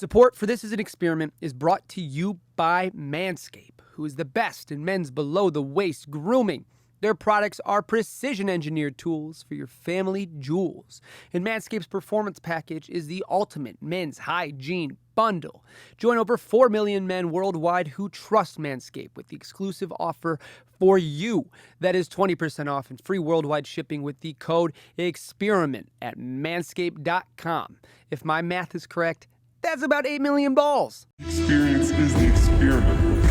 Support for This Is an Experiment is brought to you by Manscaped, who is the best in men's below-the-waist grooming. Their products are precision-engineered tools for your family jewels. And Manscaped's Performance Package is the ultimate men's hygiene bundle. Join over 4 million men worldwide who trust Manscaped with the exclusive offer for you. That is 20% off and free worldwide shipping with the code EXPERIMENT at manscaped.com. If my math is correct, that's about 8 million balls. Experience is the experiment.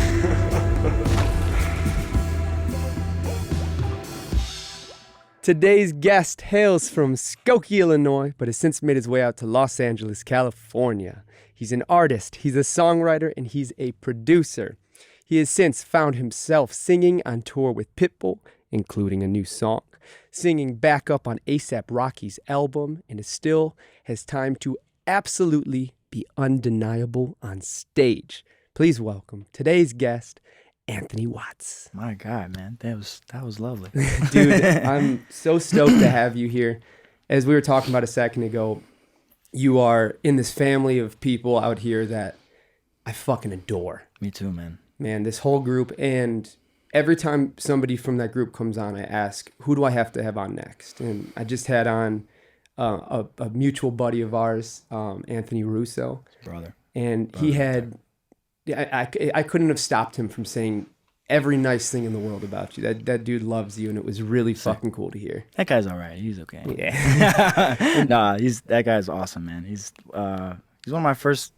Today's guest hails from Skokie, Illinois, but has since made his way out to Los Angeles, California. He's an artist, he's a songwriter, and he's a producer. He has since found himself singing on tour with Pitbull, including a new song, singing backup on A$AP Rocky's album, and still has time to absolutely be undeniable on stage. Please welcome today's guest, Anthony Watts. My God, man, that was lovely. Dude, I'm so stoked to have you here. As we were talking about a second ago, you are in this family of people out here that I fucking adore. Me too, man. Man, this whole group, and every time somebody from that group comes on, I ask, who do I have to have on next? And I just had on a mutual buddy of ours, Anthony Russo. Brother. And he had... I couldn't have stopped him from saying every nice thing in the world about you. That dude loves you, and it was really fucking cool to hear. That guy's all right. He's okay. Yeah. Nah, that guy's awesome, man. He's one of my first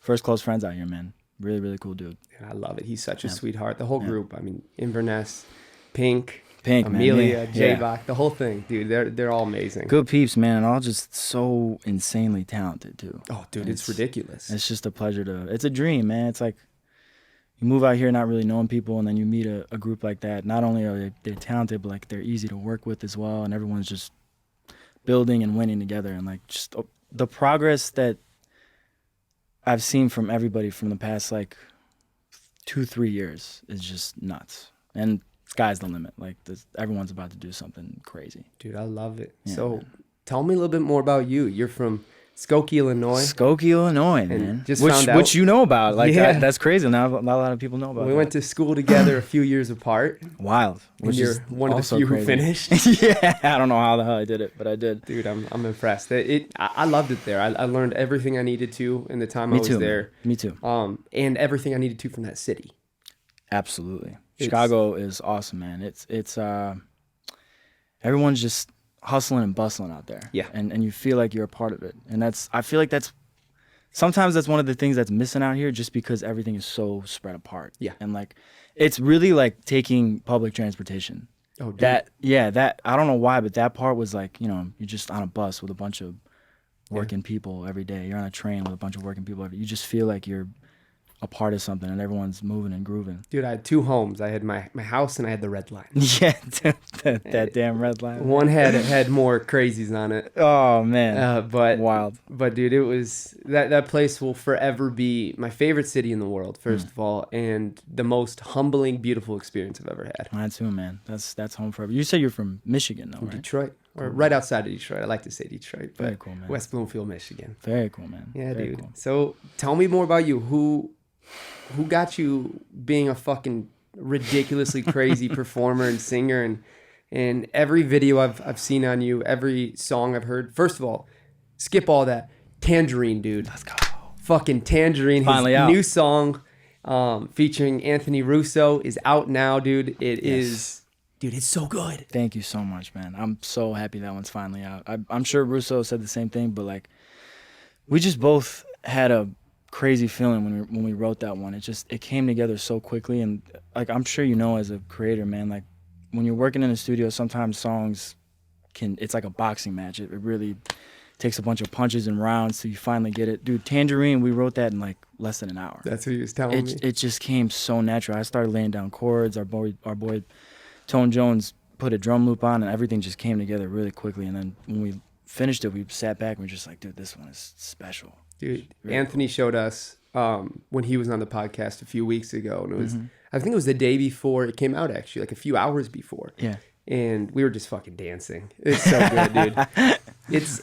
close friends out here, man. Really, really cool dude. I love it. He's such a sweetheart. The whole group. I mean, Inverness, Pink, Amelia, man. J-Bach, the whole thing, dude. They're all amazing. Good peeps, man, and all just so insanely talented too. Oh, dude, it's ridiculous. It's just a pleasure it's a dream, man. It's like you move out here not really knowing people, and then you meet a group like that. Not only are they talented, but like they're easy to work with as well, and everyone's just building and winning together, and like just the progress that I've seen from everybody from the past like 2-3 years is just nuts. And sky's the limit. Like everyone's about to do something crazy. Dude, I love it. Yeah, so man. Tell me a little bit more about you. You're from Skokie, Illinois. Skokie, Illinois, man. Which you know about. Like that's crazy. Not a lot of people know about. We went to school together a few years apart. Wild. Which you're one of the few who finished. Yeah, I don't know how the hell I did it, but I did. Dude, I'm impressed. I loved it there. I learned everything I needed to in the time I was there. Me too. And everything I needed to from that city. Absolutely. Chicago is awesome, man. It's everyone's just hustling and bustling out there. Yeah. And you feel like you're a part of it. And I feel like sometimes that's one of the things that's missing out here, just because everything is so spread apart. Yeah. And like it's really like taking public transportation. Oh, dude. That I don't know why, but that part was like, you're just on a bus with a bunch of working people every day. You're on a train with a bunch of working people you just feel like you're a part of something, and everyone's moving and grooving. Dude, I had 2 homes. I had my house, and I had the Red Line. Yeah, that damn Red Line. One had more crazies on it. Oh man, but wild. But dude, it was that place will forever be my favorite city in the world. First of all, and the most humbling, beautiful experience I've ever had. Mine too, man. That's home forever. You said you're from Michigan, though, right? Detroit, or right outside of Detroit. I like to say Detroit, but very cool, man. West Bloomfield, Michigan. Very cool, man. Yeah, very dude. Cool. So tell me more about you. Who got you being a fucking ridiculously crazy performer and singer, and every video I've seen on you, every song I've heard. First of all, skip all that. Tangerine, dude. Let's go. Fucking Tangerine. Finally his out. New song featuring Anthony Russo is out now, dude. It is, dude, it's so good. Thank you so much, man. I'm so happy that one's finally out. I'm sure Russo said the same thing, but like we just both had a crazy feeling when we wrote that one. It came together so quickly, and like I'm sure as a creator, man, like when you're working in the studio, sometimes songs it's like a boxing match. It really takes a bunch of punches and rounds till you finally get it. Dude, Tangerine, we wrote that in like less than an hour. That's what he was telling me. It just came so natural. I started laying down chords. Our boy Tone Jones put a drum loop on, and everything just came together really quickly. And then when we finished it, we sat back and we were just like, dude, this one is special. Dude, Anthony showed us when he was on the podcast a few weeks ago, and it was I think it was the day before it came out, actually, like a few hours before. Yeah. And we were just fucking dancing. It's so good, dude. It's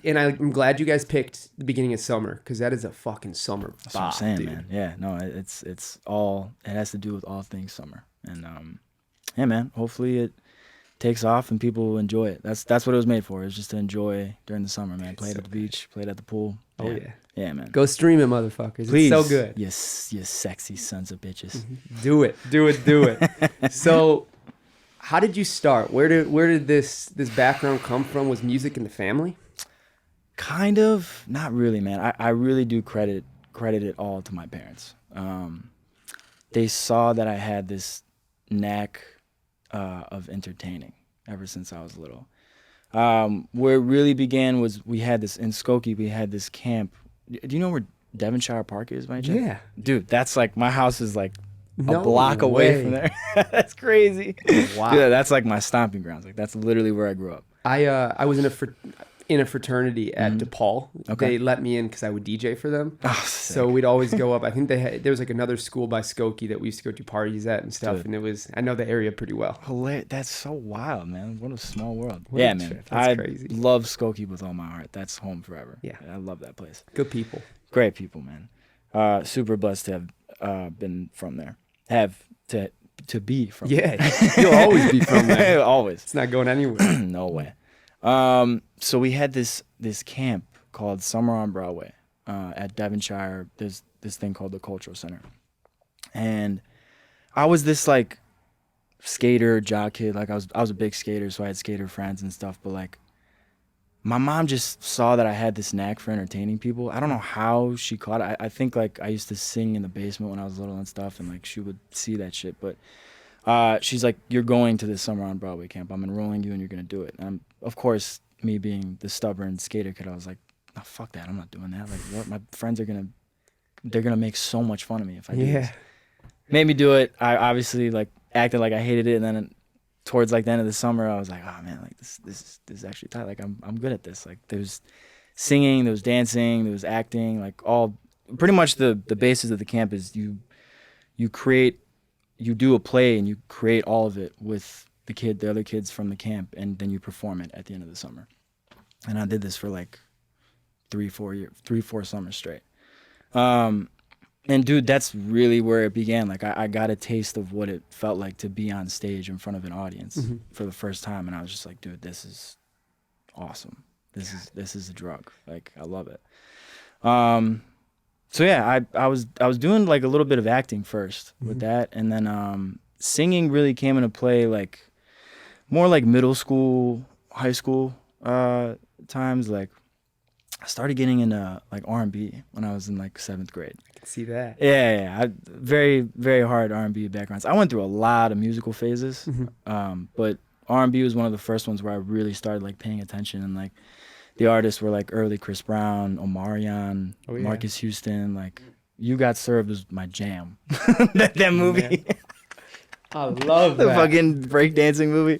and I'm glad you guys picked the beginning of summer because that is a fucking summer That's what I'm bop, saying, dude. man. Yeah, no, it's all, it has to do with all things summer. And yeah, man, hopefully it takes off and people will enjoy it. That's what it was made for. It's just to enjoy during the summer, man. Play it at the beach, play it at the pool. Oh yeah. Yeah, man. Go stream it, motherfuckers. Please. It's so good. Yes, you sexy sons of bitches. Do it. So, how did you start? Where did this background come from? Was music in the family? Kind of, not really, man. I really do credit it all to my parents. They saw that I had this knack of entertaining ever since I was little. Where it really began was we had this in Skokie. We had this camp. Do you know where Devonshire Park is, by any chance? Yeah, dude. That's like my house is like no a block away from there. That's crazy. Wow. Dude, that's like my stomping grounds. Like that's literally where I grew up. I was in a fraternity at DePaul. Okay. They let me in because I would DJ for them. Oh, so we'd always go up. I think there was like another school by Skokie that we used to go to parties at and stuff. Dude. And I know the area pretty well. Hilarious. That's so wild, man. What a small world. What a Yeah, man. trip. That's I crazy. love Skokie with all my heart. That's home forever. Yeah. I love that place. Good people. Great people, man. Super blessed to have been from there. Have to be from there. Yeah, you'll always be from there. Always. It's not going anywhere. No way. So we had this camp called Summer on Broadway at Devonshire. There's this thing called the Cultural Center. And I was this like skater, jock kid. Like I was a big skater, so I had skater friends and stuff. But like my mom just saw that I had this knack for entertaining people. I don't know how she caught it. I think like I used to sing in the basement when I was little and stuff, and like she would see that shit. But she's like, "You're going to this Summer on Broadway camp. I'm enrolling you, and you're gonna do it." And of course, me being the stubborn skater kid, I was like, "No, fuck that. I'm not doing that. Like, what? My friends are they're gonna make so much fun of me if I do this." Made me do it. I obviously like acted like I hated it, and then towards like the end of the summer, I was like, "Oh man, like this is actually tight. Like I'm good at this." Like there was singing, there was dancing, there was acting. Like all pretty much the basis of the camp is you do a play and you create all of it with the other kids from the camp, and then you perform it at the end of the summer. And I did this for like 3-4 summers straight. And dude, that's really where it began. Like I got a taste of what it felt like to be on stage in front of an audience for the first time, and I was just like, dude, this is awesome. This is a drug. Like I love it. So yeah, I was doing like a little bit of acting first with that, and then singing really came into play like more like middle school, high school times. Like I started getting into like R&B when I was in like 7th grade. I can see that. Yeah. Very, very hard R&B backgrounds. I went through a lot of musical phases, but R&B was one of the first ones where I really started like paying attention, and like the artists were like early Chris Brown, Omarion, Marcus Houston. Like You Got Served was my jam. that movie. I love the that. fucking breakdancing movie.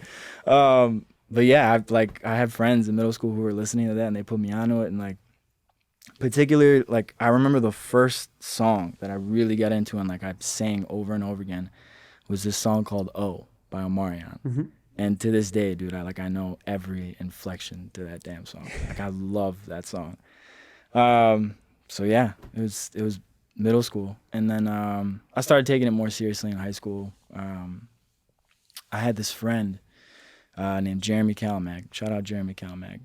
But yeah, I had friends in middle school who were listening to that, and they put me onto it. And like, particularly, like I remember the first song that I really got into and like I sang over and over again was this song called "Oh" by Omarion. And to this day, dude, I know every inflection to that damn song. Like I love that song. So yeah, it was middle school, and then I started taking it more seriously in high school. I had this friend named Jeremy Calamag. Shout out Jeremy Calamag.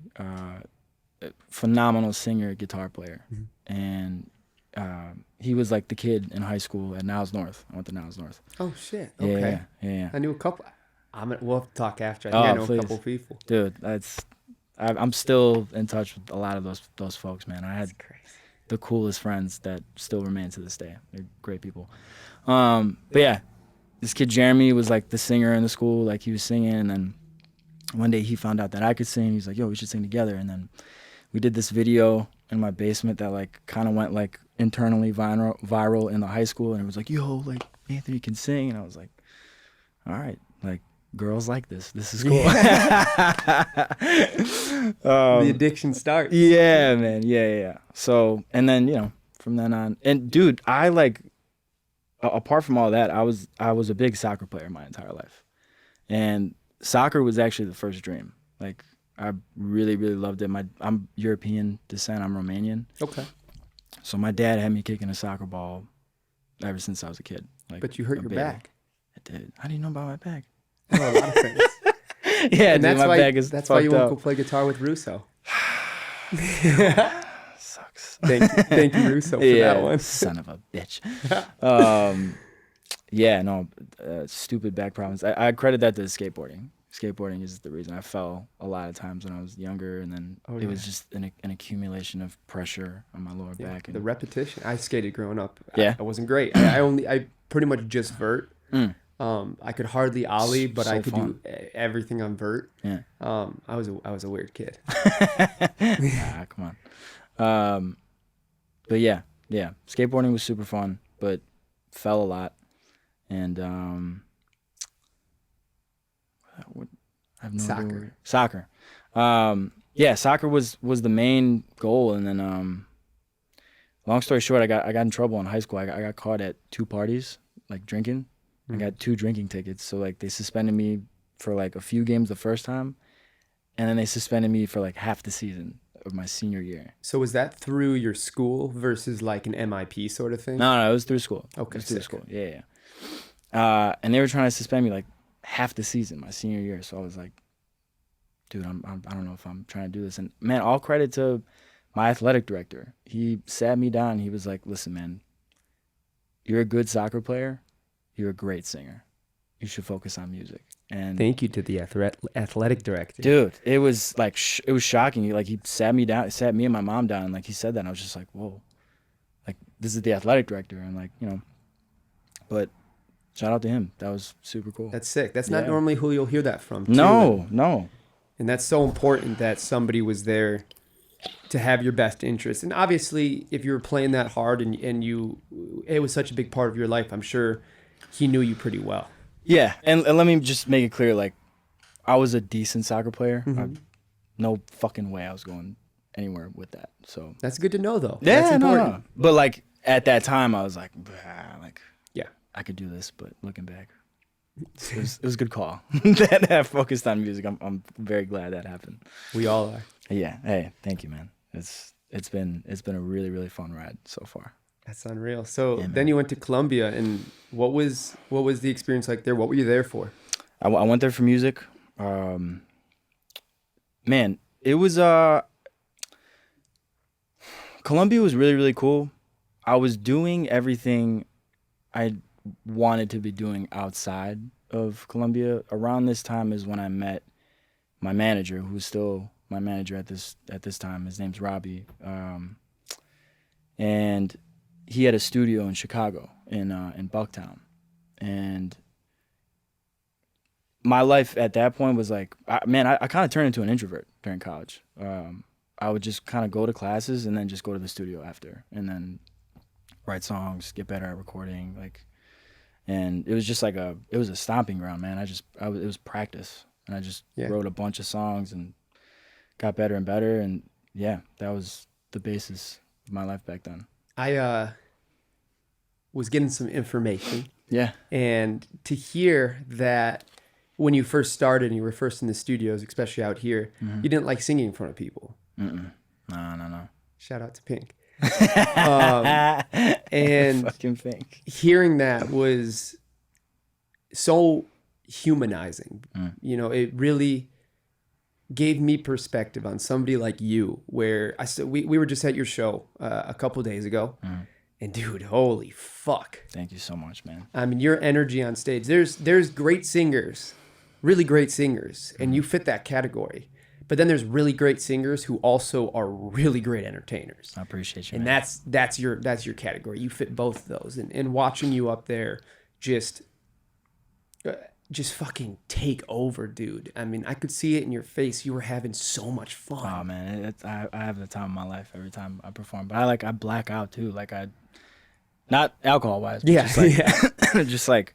Phenomenal singer, guitar player. And he was like the kid in high school at Niles North. I went to Niles North. Oh shit. Okay. Yeah. I knew a couple. We'll have to talk after. I think I know a couple people. Dude, I'm still in touch with a lot of those folks, man. I had the coolest friends that still remain to this day. They're great people. But yeah, this kid Jeremy was like the singer in the school. Like he was singing, and then one day he found out that I could sing. He's like, "Yo, we should sing together." And then we did this video in my basement that like kind of went like internally viral in the high school, and it was like, "Yo, like Anthony can sing," and I was like, "All right, like girls like this. This is cool." The addiction starts. Yeah, man. Yeah. So, and then from then on, and dude, I like apart from all that, I was a big soccer player my entire life, and soccer was actually the first dream. Like I really, really loved it. I'm European descent. I'm Romanian. Okay. So my dad had me kicking a soccer ball ever since I was a kid. Like, But you hurt a your baby. back. I did. How do you know about my back? Oh, a lot of things. Yeah, And dude, my back is that's why you fucked won't go up. play guitar with Russo. Sucks. Thank you, Russo, for that one. Son of a bitch. Yeah, no, stupid back problems. I credit that to skateboarding. Skateboarding is the reason I fell a lot of times when I was younger, and then it was just an accumulation of pressure on my lower back. And The repetition. I skated growing up. Yeah. I wasn't great. I pretty much just vert. Mm. I could hardly ollie, but I So could fun. do everything on vert. Yeah. I was a weird kid. Come on. But yeah, skateboarding was super fun, but fell a lot, and I have no idea Soccer. where- Soccer. Yeah, soccer was the main goal, and then long story short, I got in trouble in high school. I got caught at 2 parties, like drinking. I got 2 drinking tickets, so like they suspended me for like a few games the first time, and then they suspended me for like half the season of my senior year. So was that through your school versus like an MIP sort of thing? No, it was through school. Okay, It was through sick. school. Yeah. And they were trying to suspend me like half the season, my senior year. So I was like, dude, I don't know if I'm trying to do this. And man, all credit to my athletic director. He sat me down. He was like, listen, man, you're a good soccer player. You're a great singer. You should focus on music. And Thank you to the athletic director. dude, it was like it was shocking. He sat me down, sat me and my mom down, and like he said that, and I was just like, whoa, like this is the athletic director, and like but shout out to him. That was super cool. That's sick. That's not Yeah. normally who you'll hear that from. Too. No. And that's so important that somebody was there to have your best interest. And obviously, if you were playing that hard and it was such a big part of your life, I'm sure he knew you pretty well. Yeah, and let me just make it clear, like I was a decent soccer player. No fucking way I was going anywhere with that. So That's good to know, though. yeah, That's important. no. But like at that time, I was like, Yeah. I could do this. But looking back, it was a good call that I focused on music. I'm very glad that happened. We all are. Yeah. Hey, thank you, man. It's been a really, really fun ride so far. That's unreal. So Yeah, then man. you went to Columbia, and what was the experience like there? What were you there for? I went there for music. Man, it was Columbia was really, really cool. I was doing everything I wanted to be doing outside of Columbia. Around this time is when I met my manager, who's still my manager at this time. His name's Robbie, and he had a studio in Chicago in Bucktown, and my life at that point was like, I kind of turned into an introvert during college. I would just kind of go to classes and then just go to the studio after, and then write songs, get better at recording, and it was just like it was a stomping ground, man. It was practice, and I just wrote a bunch of songs and got better and better, and yeah, that was the basis of my life back then. I was getting some information, Yeah. and to hear that when you first started and you were first in the studios, especially out here, you didn't like singing in front of people. No. Shout out to Pink. And Fucking think. hearing that was so humanizing. It really gave me perspective on somebody like you, where we were just at your show a couple days ago, and dude, holy fuck. Thank you so much, man. I mean, your energy on stage, there's great singers, really great singers, and you fit that category. But then there's really great singers who also are really great entertainers. I appreciate you, And man. that's your category. You fit both of those. And watching you up there just fucking take over, dude. I mean, I could see it in your face. You were having so much fun. Oh man, I have the time of my life every time I perform. But I black out too. Like not alcohol wise. Yeah, just like, yeah. just like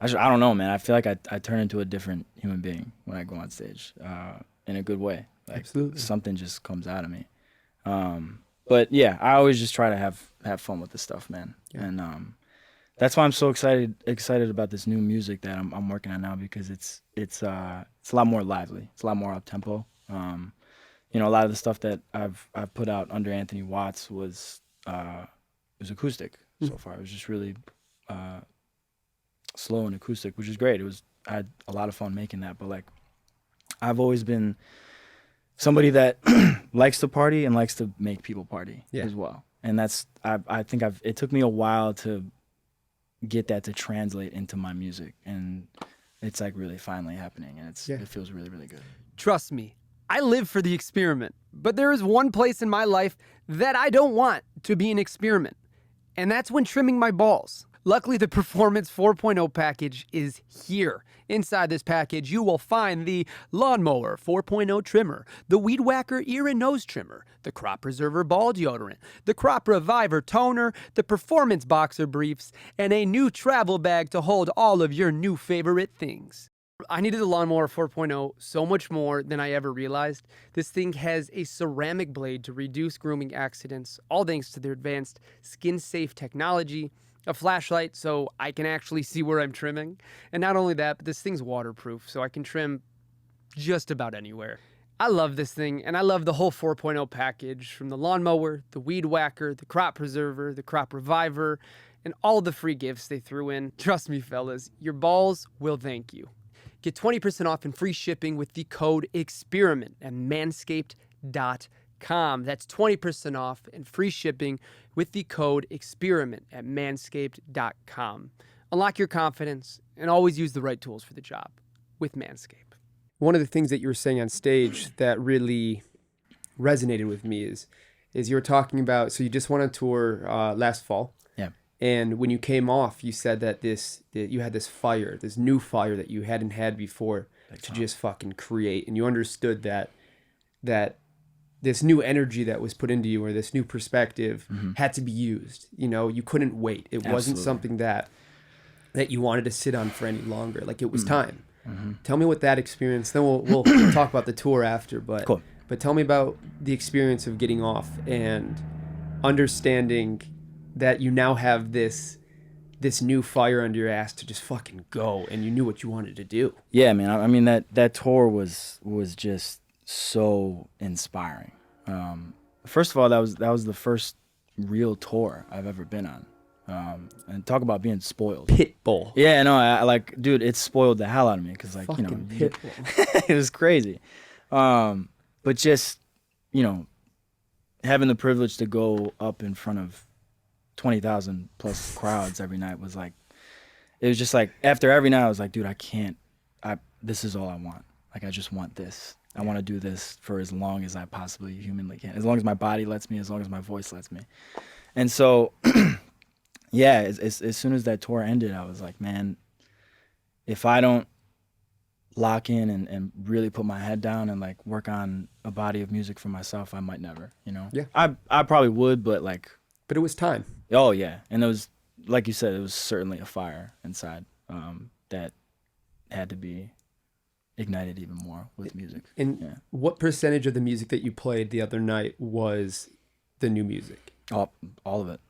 I don't know, man. I feel like I turn into a different human being when I go on stage, in a good way. Like Absolutely. something just comes out of me. But yeah, I always just try to have fun with this stuff, man. Yeah. And that's why I'm so excited about this new music that I'm working on now, because it's a lot more lively. It's a lot more up tempo. You know, a lot of the stuff that I've put out under Anthony Watts was acoustic so far. It was just really slow and acoustic, which is great. I had a lot of fun making that. But like, I've always been somebody that likes to party and likes to make people party as well. And that's I think it took me a while to get that to translate into my music, and it's like really finally happening, and it feels really, really good. Trust me, I live for the experiment, but there is one place in my life that I don't want to be an experiment, and that's when trimming my balls. Luckily, the Performance 4.0 package is here. Inside this package, you will find the Lawnmower 4.0 trimmer, the Weed Whacker ear and nose trimmer, the Crop Preserver ball deodorant, the Crop Reviver toner, the Performance boxer briefs, and a new travel bag to hold all of your new favorite things. I needed the Lawnmower 4.0 so much more than I ever realized. This thing has a ceramic blade to reduce grooming accidents, all thanks to their advanced skin-safe technology, a flashlight so I can actually see where I'm trimming. And not only that, but this thing's waterproof, so I can trim just about anywhere. I love this thing, and I love the whole 4.0 package, from the lawnmower, the weed whacker, the crop preserver, the crop reviver, and all the free gifts they threw in. Trust me, fellas, your balls will thank you. Get 20% off and free shipping with the code EXPERIMENT at manscaped.com. That's 20% off and free shipping with the code EXPERIMENT at manscaped.com. Unlock your confidence and always use the right tools for the job with Manscaped. One of the things that you were saying on stage that really resonated with me is you were talking about, so you just went on tour last fall. Yeah. And when you came off, you said that you had this fire, this new fire that you hadn't had before to just fucking create. And you understood that this new energy that was put into you, or this new perspective, had to be used. You know, you couldn't wait. It wasn't something that you wanted to sit on for any longer. Like, it was time. Tell me what that experience, then we'll talk about the tour after, but Cool. But tell me about the experience of getting off and understanding that you now have this new fire under your ass to just fucking go, and you knew what you wanted to do. Yeah, man. I mean, that tour was just so inspiring. First of all, that was the first real tour I've ever been on. And talk about being spoiled. Pitbull. Yeah, no, I like, dude, it spoiled the hell out of me, because, like, Fucking Pitbull. it was crazy. But just, you know, having the privilege to go up in front of 20,000 plus crowds every night was like, it was just like, after every night I was like, dude, this is all I want. Like, I just want this. I want to do this for as long as I possibly humanly can, as long as my body lets me, as long as my voice lets me. And so, yeah, as soon as that tour ended, I was like, man, if I don't lock in and really put my head down and, like, work on a body of music for myself, I might never, you know? Yeah. I probably would, but, like... But it was time. Oh, yeah. And it was, like you said, it was certainly a fire inside that had to be ignited even more with music. And what percentage of the music that you played the other night was the new music? All of it.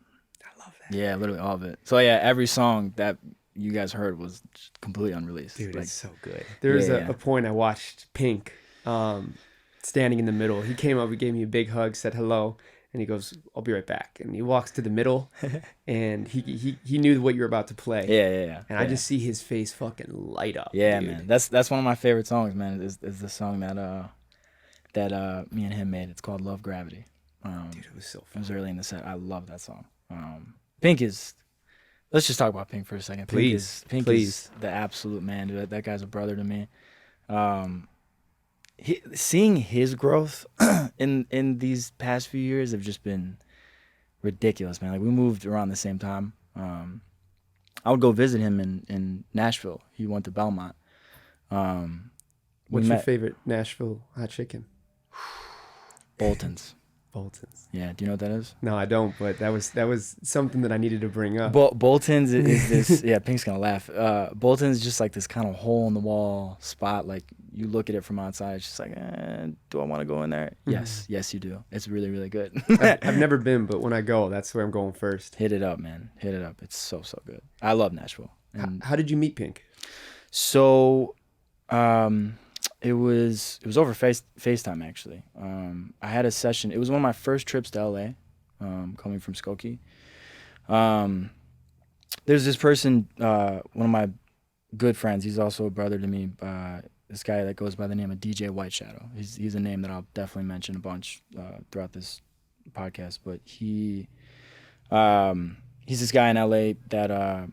I love that. Yeah, literally all of it. So, yeah, every song that you guys heard was just completely unreleased. Dude, like, it's so good. There was a point I watched Pink standing in the middle. He came up, he gave me a big hug, said hello, and he goes, "I'll be right back." And he walks to the middle, and he knew what you were about to play. Yeah. And I just see his face fucking light up. Yeah, dude. man. That's one of my favorite songs, man. Is the song that me and him made. It's called "Love Gravity." Dude, it was so fun. It was early in the set. I love that song. Pink is. Let's just talk about Pink for a second. Please. Pink is the absolute man, dude. That guy's a brother to me. Seeing his growth in these past few years have just been ridiculous, man. Like, we moved around the same time. I would go visit him in Nashville. He went to Belmont. What's your favorite Nashville hot chicken? Bolton's. Bolton's. Yeah, do you know what that is? No, I don't, but that was something that I needed to bring up. Bolton's is this, yeah, Pink's gonna laugh. Bolton's just like this kind of hole in the wall spot. Like, you look at it from outside, it's just like, do I want to go in there? Mm-hmm. Yes, you do. It's really, really good. I've never been, but when I go, that's where I'm going first. Hit it up, man. Hit it up. It's so good. I love Nashville. And how did you meet Pink? so, It was over FaceTime actually. I had a session. It was one of my first trips to LA, coming from Skokie. There's this person, one of my good friends. He's also a brother to me. This guy that goes by the name of DJ White Shadow. He's a name that I'll definitely mention a bunch throughout this podcast. But he's this guy in LA that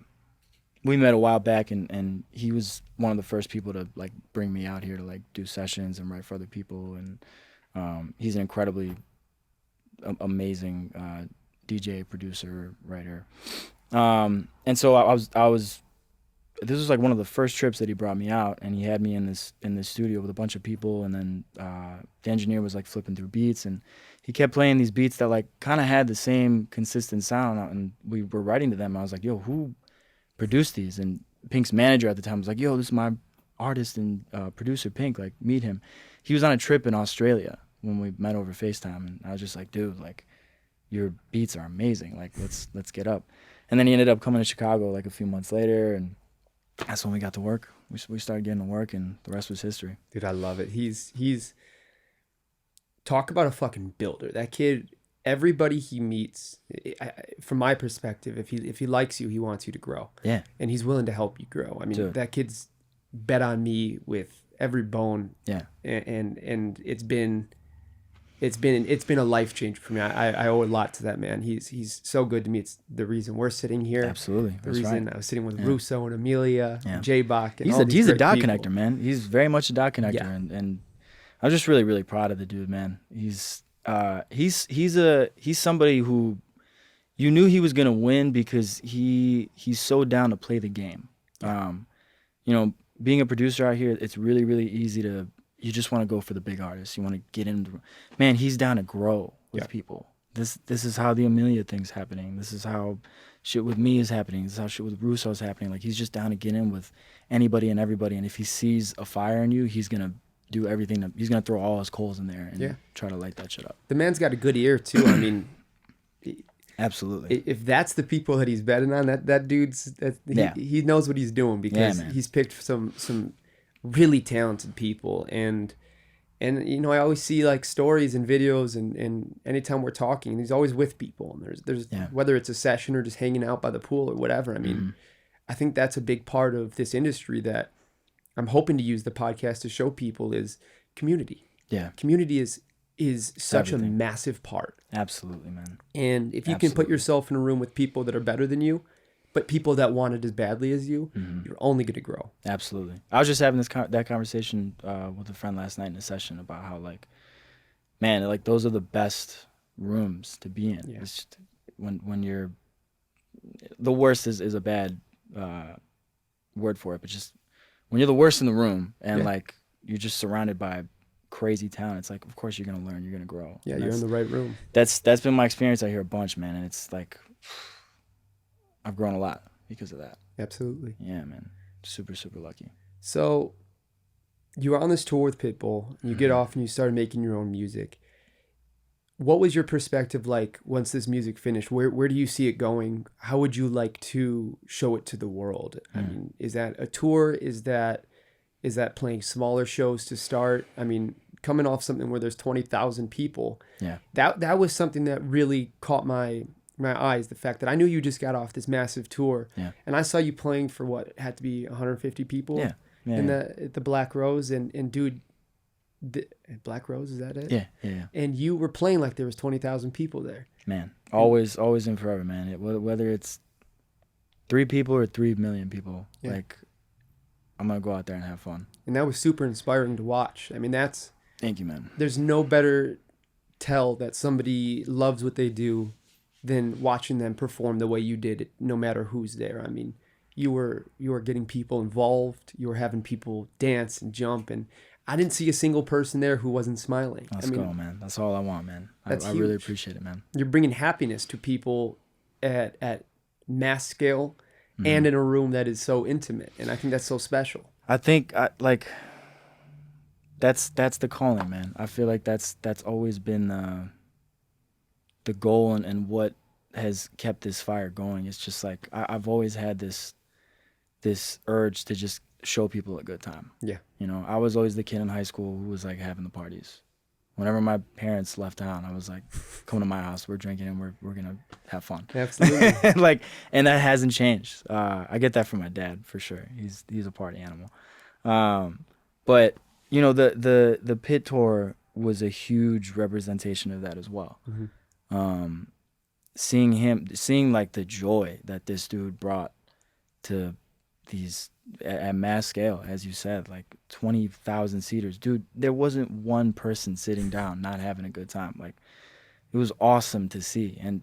we met a while back, and he was one of the first people to like bring me out here to like do sessions and write for other people. And he's an incredibly amazing DJ, producer, writer. And so I was this was like one of the first trips that he brought me out, and he had me in this studio with a bunch of people, and then the engineer was like flipping through beats, and he kept playing these beats that like kind of had the same consistent sound, and we were writing to them. I was like, yo, who produced these? And Pink's manager at the time was like, yo, this is my artist and producer Pink, like meet him. He was on a trip in Australia when we met over FaceTime, and I was just like, dude, like your beats are amazing, like let's get up. And then he ended up coming to Chicago like a few months later, and that's when we got to work. We started getting to work, and the rest was history. Dude, I love it. He's talk about a fucking builder. That kid, everybody he meets, from my perspective, if he likes you, he wants you to grow. Yeah. And he's willing to help you grow. I mean, dude, that kid's bet on me with every bone. Yeah. And it's been a life change for me. I owe a lot to that man. He's so good to me. It's the reason we're sitting here. Absolutely. The reason I was sitting with Russo and Amelia, and J-Bach. And he's a dot connector, man. He's very much a dot connector, and I was just really, really proud of the dude, man. He's somebody who you knew he was gonna win because he's so down to play the game. Being a producer out here, it's really, really easy to. You just want to go for the big artists. You want to get into, man, he's down to grow with people. This is how the Amelia thing's happening. This is how shit with me is happening. This is how shit with Russo is happening. Like, he's just down to get in with anybody and everybody. And if he sees a fire in you, he's going to do everything. He's going to throw all his coals in there and try to light that shit up. The man's got a good ear, too. I mean, absolutely. If that's the people that he's betting on, that dude's, he knows what he's doing, because he's picked some really talented people, and I always see like stories and videos, and anytime we're talking, he's always with people, and there's whether it's a session or just hanging out by the pool or whatever. I mean, I think that's a big part of this industry that I'm hoping to use the podcast to show people is community. Yeah, community is such a massive part. Absolutely, man. And if you can put yourself in a room with people that are better than you, but people that want it as badly as you, you're only going to grow. Absolutely. I was just having that conversation with a friend last night in a session about how, like, man, like those are the best rooms to be in. Yeah. It's just, when you're, the worst is a bad word for it, but just when you're the worst in the room and like you're just surrounded by crazy talent, it's like, of course you're going to learn, you're going to grow. Yeah, you're in the right room. That's been my experience out here a bunch, man, and it's like, I've grown a lot because of that. Absolutely. Yeah, man. Super, super lucky. So you were on this tour with Pitbull. You get off and you started making your own music. What was your perspective like once this music finished? Where do you see it going? How would you like to show it to the world? I mean, is that a tour? Is that playing smaller shows to start? I mean, coming off something where there's 20,000 people. Yeah. That was something that really caught my eyes, the fact that I knew you just got off this massive tour, and I saw you playing for what had to be 150 people in the Black Rose, and dude, Black Rose, is that it? Yeah. And you were playing like there was 20,000 people there. Man, always and forever, man. Whether it's 3 people or 3 million people, like, I'm gonna go out there and have fun. And that was super inspiring to watch. I mean, thank you, man. There's no better tell that somebody loves what they do than watching them perform the way you did it, no matter who's there. I mean, you were getting people involved. You were having people dance and jump, and I didn't see a single person there who wasn't smiling. Let's go, man. That's all I want, man. I really appreciate it, man. You're bringing happiness to people at mass scale and in a room that is so intimate, and I think that's so special. I think that's the calling, man. I feel like that's always been the goal and what has kept this fire going. It's just like I've always had this urge to just show people a good time. Yeah. You know, I was always the kid in high school who was like having the parties. Whenever my parents left town, I was like, come to my house, we're drinking and we're gonna have fun. Absolutely. Like, and that hasn't changed. I get that from my dad for sure. He's a party animal. But you know, the Pit tour was a huge representation of that as well. Mm-hmm. Seeing like the joy that this dude brought to these at mass scale, as you said, like 20,000 seaters, dude. There wasn't one person sitting down not having a good time. Like, it was awesome to see. And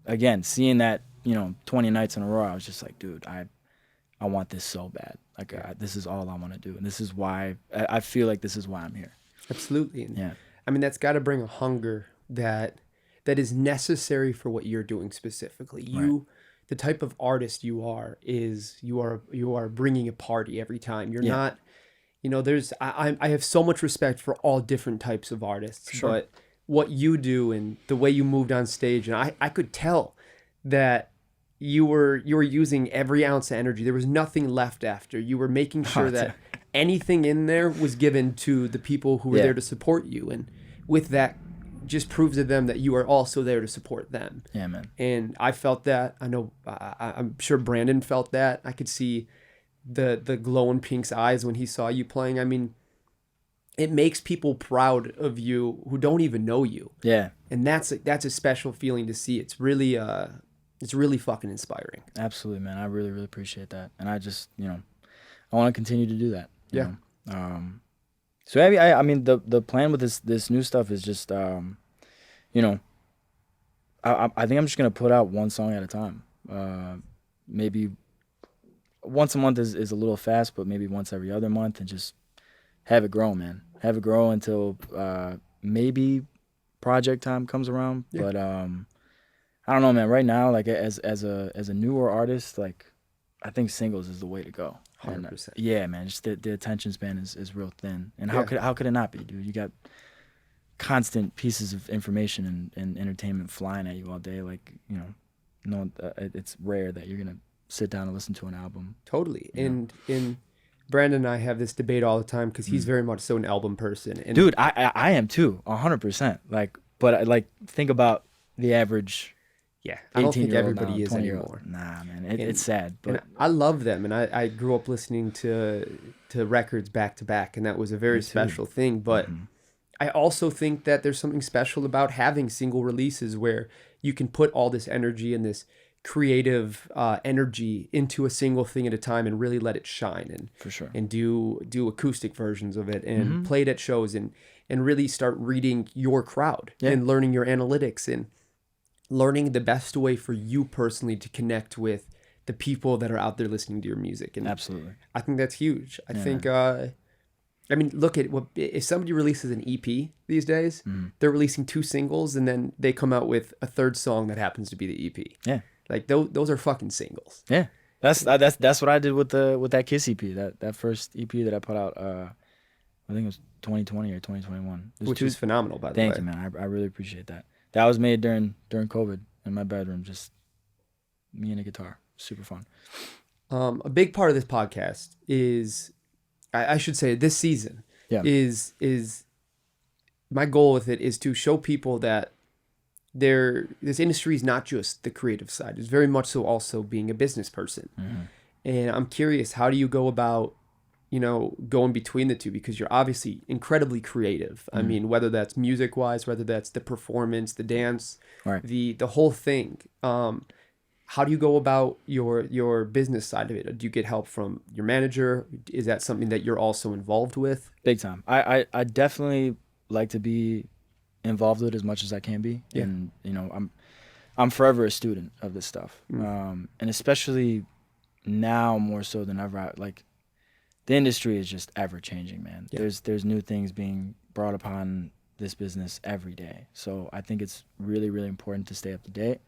again, seeing that, you know, 20 nights in a row, I was just like, dude, I want this so bad. Like, this is all I want to do, and this is why I feel like this is why I'm here. Absolutely. And Yeah. I mean, that's got to bring a hunger that is necessary for what you're doing specifically. You, the type of artist you are, you are bringing a party every time. You're not, you know, I have so much respect for all different types of artists, Sure. but what you do and the way you moved on stage, and I could tell that you were using every ounce of energy. There was nothing left after. You were making sure that anything in there was given to the people who were there to support you. And with that, just proves to them that you are also there to support them. Yeah, man. And I felt that. I know, I'm sure Brandon felt that. I could see the glow in Pink's eyes when he saw you playing. I mean, it makes people proud of you who don't even know you. Yeah. And that's a special feeling to see. It's really fucking inspiring. Absolutely, man. I really, really appreciate that. And I just, you know, I want to continue to do that. You know? So I mean, the plan with this new stuff is just, you know, I think I'm just gonna put out one song at a time. Maybe once a month is a little fast, but maybe once every other month, and just have it grow, man. Have it grow until maybe project time comes around. Yeah. But I don't know, man. Right now, like as a newer artist, like I think singles is the way to go. 100%. Yeah, man. Just the attention span is real thin. And how could it not be, dude? You got constant pieces of information and entertainment flying at you all day. Like, you know, it's rare that you're gonna sit down and listen to an album. Totally. And Brandon and I have this debate all the time because he's very much so an album person. And dude, I am too, 100%. Like, but like think about the average. Yeah, I don't think everybody now, is anymore. Nah, man, it's sad. But I love them, and I grew up listening to records back to back, and that was a very special thing. But I also think that there's something special about having single releases where you can put all this energy and this creative energy into a single thing at a time and really let it shine, and for sure, and do acoustic versions of it and play it at shows and really start reading your crowd and learning your analytics and learning the best way for you personally to connect with the people that are out there listening to your music. And absolutely, I think that's huge. I think, I mean, look at if somebody releases an EP these days, they're releasing 2 singles and then they come out with a 3rd song that happens to be the EP. Yeah. Like those are fucking singles. Yeah. That's what I did with that Kiss EP, that first EP that I put out, I think it was 2020 or 2021. Which is phenomenal, by the way. Thank you, man. I really appreciate that. That was made during COVID in my bedroom, just me and a guitar. Super fun. A big part of this podcast is, I should say, this season is my goal with it is to show people that this industry is not just the creative side. It's very much so also being a business person. And I'm curious, how do you go about, you know, going between the two? Because you're obviously incredibly creative. I mean, whether that's music wise, whether that's the performance, the dance, the whole thing. How do you go about your business side of it? Do you get help from your manager? Is that something that you're also involved with? Big time. I definitely like to be involved with it as much as I can be. Yeah. And, you know, I'm forever a student of this stuff. And especially now more so than ever, like, the industry is just ever changing, man. Yeah. There's new things being brought upon this business every day. So I think it's really, really important to stay up to date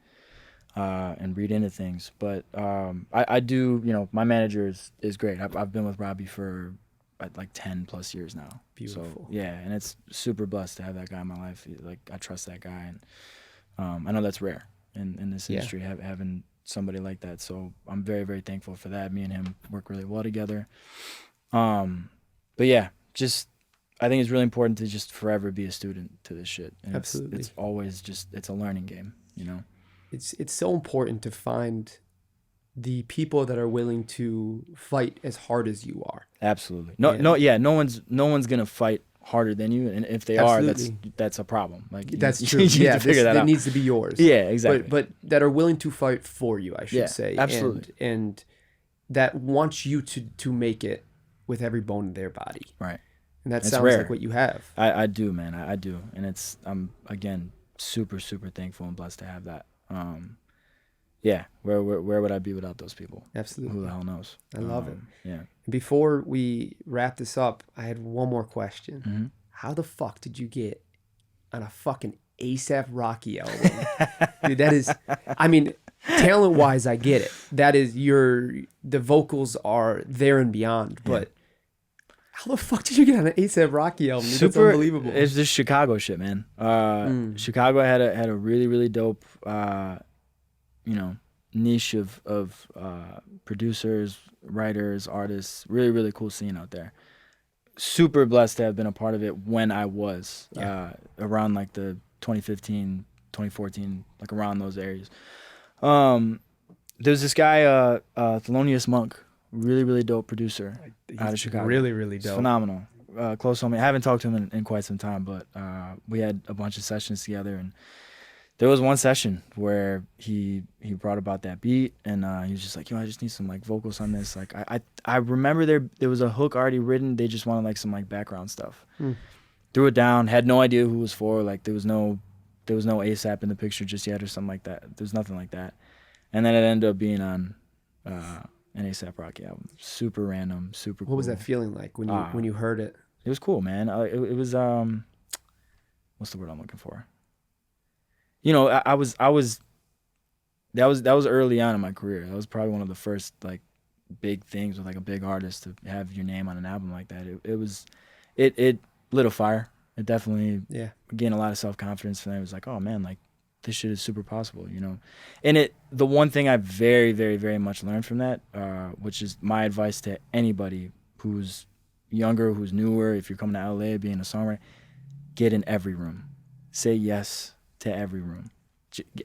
and read into things. But I do, you know, my manager is great. I've been with Robbie for like 10 plus years now. Beautiful. So, yeah, and it's super blessed to have that guy in my life. Like, I trust that guy, and I know that's rare. in this industry, having somebody like that. So I'm very, very thankful for that. Me and him work really well together. But yeah, just I think it's really important to just forever be a student to this shit. And Absolutely. It's always it's a learning game, you know? It's so important to find the people that are willing to fight as hard as you are. Absolutely. And- No one's gonna fight harder than you, and if they Absolutely. are, that's a problem. Like That's you true. need Yeah, to figure that out. needs to be yours. Yeah, exactly. But that are willing to fight for you, I should Yeah, say. absolutely. And that wants you to make it with every bone in their body. Right. And that It's sounds rare. like what you have. I do, man. I do, and I'm again super thankful and blessed to have that. Yeah, where would I be without those people? Absolutely. Who the hell knows? I love it. Yeah. Before we wrap this up, I had one more question. Mm-hmm. How the fuck did you get on a fucking ASAP Rocky album? Dude, that is, I mean, talent-wise, I get it. That is the vocals are there and beyond, but how the fuck did you get on an ASAP Rocky album? Dude, that's unbelievable. It's just Chicago shit, man. Chicago had a really dope, niche of producers, writers, artists. Really cool scene out there. Super blessed to have been a part of it when I was around like the 2015, 2014, like around those areas. There's this guy, Thelonious Monk, really dope producer out of Chicago. Really It's dope. phenomenal. Close homie. I haven't talked to him in quite some time, but we had a bunch of sessions together, and there was one session where he brought about that beat, and he was just like, yo, I just need some like vocals on this. Like I remember there was a hook already written. They just wanted like some like background stuff. Threw it down. Had no idea who it was for. Like there was no ASAP in the picture just yet or something like that. There's nothing like that. And then it ended up being on an ASAP Rocky album. Super random, super cool. What was that feeling like when you heard it? It was cool, man. It was what's the word I'm looking for? You know, that was early on in my career. That was probably one of the first like big things with like a big artist to have your name on an album like that. It lit a fire. It definitely gained a lot of self-confidence, and I was like, oh man, like this shit is super possible, you know. And the one thing I very, very, very much learned from that, which is my advice to anybody who's younger, who's newer, if you're coming to LA being a songwriter, get in every room. Say yes to every room.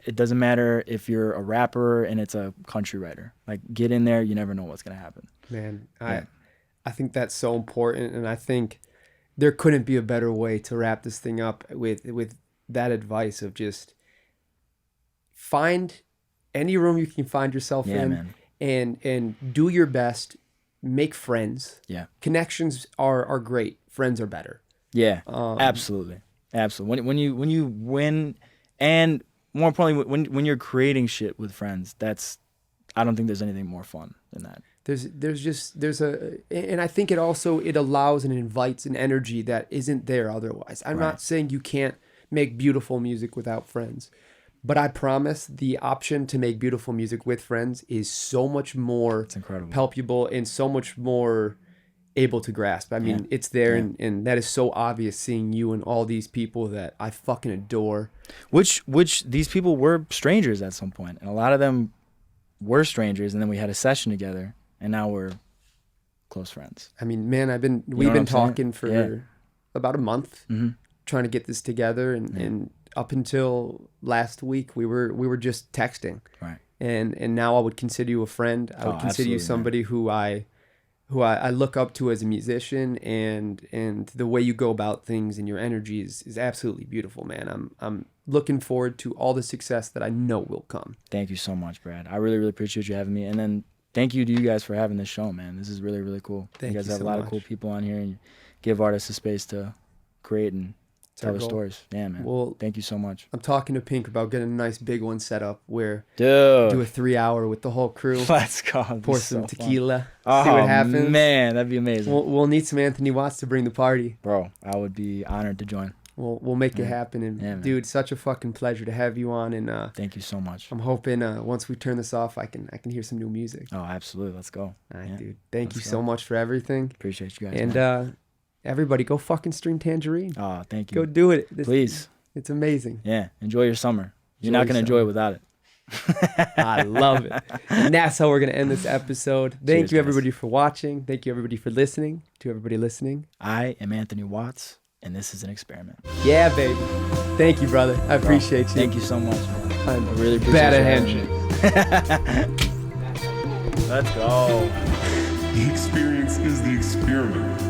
It doesn't matter if you're a rapper and it's a country writer. Like, get in there, you never know what's gonna happen. Man, I think that's so important, and I think there couldn't be a better way to wrap this thing up with that advice of just find any room you can find yourself in, man. and do your best, make friends. Yeah. Connections are great. Friends are better. Yeah, absolutely. When you win, and more importantly, when you're creating shit with friends, I don't think there's anything more fun than that. And I think it allows and invites an energy that isn't there otherwise. I'm not saying you can't make beautiful music without friends, but I promise the option to make beautiful music with friends is so much more It's incredible. palpable and so much more able to grasp. I mean, it's there, and that is so obvious seeing you and all these people that I fucking adore. Which these people were strangers at some point, and a lot of them were strangers, and then we had a session together, and now we're close friends. I mean, man, we've what been I'm saying? talking for about a month, trying to get this together, and up until last week, we were just texting, Right. And now I would consider you a friend. I would consider you absolutely, somebody who I look up to as a musician, and the way you go about things and your energy is absolutely beautiful, man. I'm looking forward to all the success that I know will come. Thank you so much, Brad. I really appreciate you having me, and then thank you to you guys for having this show, man. This is really cool. Thank you guys you have so a lot much. of cool people on here, and you give artists a space to create and tell our their goal. stories. Yeah, man. Well, thank you so much, I'm talking to Pink about getting a nice big one set up where dude. do a 3-hour with the whole crew, Let's go. That'd be pour so some fun. tequila, Oh see what happens. man, that'd be amazing, We'll need some Anthony Watts to bring the party. bro. I would be honored to join. We'll make it happen. And Yeah, man. dude, such a fucking pleasure to have you on. And Thank you so much. I'm hoping once we turn this off, I can hear some new music. Oh, absolutely. Let's go. All right, Yeah. dude. Thank you Let's so go. much for everything. Appreciate you guys. And man. everybody, go fucking stream Tangerine. Oh, thank you. Go do it. Please. It's amazing. Yeah. Enjoy your summer. You're Enjoy not gonna your enjoy it summer. without it. I love it. And that's how we're going to end this episode. Thank Cheers, you, guys. everybody, for watching. Thank you, everybody, for listening. To everybody listening. I am Anthony Watts, and this is an experiment. Yeah, baby. Thank you, brother. I appreciate you. Thank you so much, man. I I'm really appreciate bad you at having handshakes. me. Let's go. The experience is the experiment.